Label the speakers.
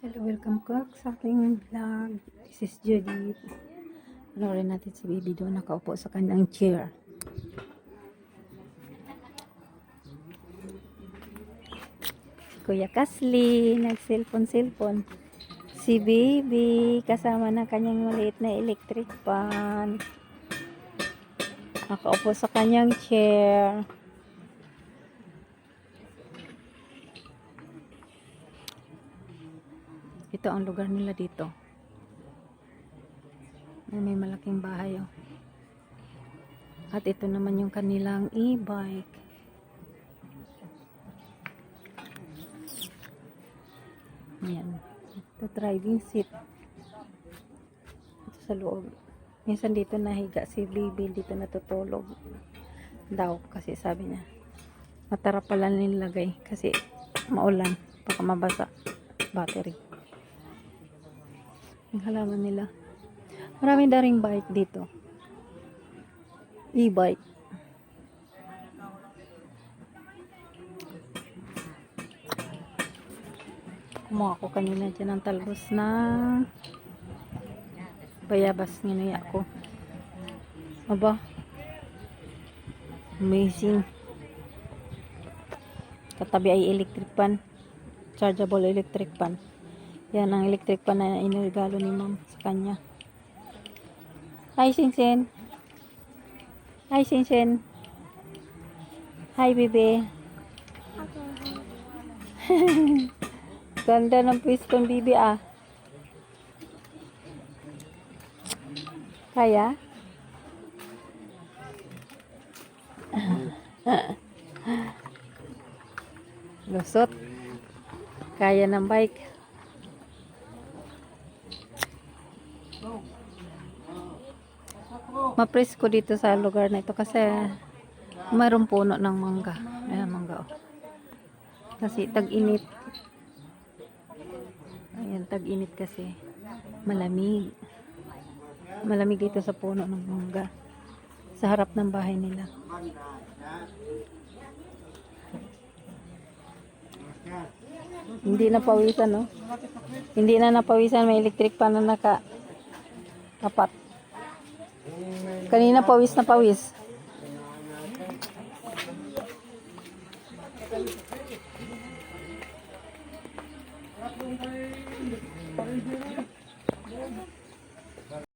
Speaker 1: Hello, welcome back sa aking vlog. This is Judith. Panoorin natin si baby doon nakaupo sa kanyang chair. Si Kuya Kasli, nag-cellphone. Si baby, kasama ng kanyang maliit na electric fan. Nakaupo sa kanyang chair. Ito ang lugar nila dito. May malaking bahay, oh. At ito naman yung kanilang e-bike. Ayan. Ito driving seat. Ito sa loob. Minsan dito nahiga si baby, dito natutulog daw kasi sabi niya matara pala nilagay kasi maulan, baka mabasa battery. Yung halaman nila. Maraming daring bike dito. E-bike. Kumuha ko kanina dyan ng talbos na bayabas. Nginaya ko. Aba. Amazing. Katabi ay electric pan. Chargeable electric pan. Yan ang electric pan na inirigalo ni ma'am sa kanya. Hi, Sinsen. Hi, Sinsen. Hi, bebe. Okay. Ganda ng pwesto ng bibi, ah. Kaya? Lusot. Kaya ng bike. Mapresko dito sa lugar na ito kasi mayroong puno ng mangga. Ayan, mangga, oh. Kasi tag-init. Ayan, tag-init kasi malamig. Malamig dito sa puno ng mangga. Sa harap ng bahay nila. Hindi na pawisan, no? Hindi na napawisan, may electric pan na naka tapat. Kanina pawis na pawis.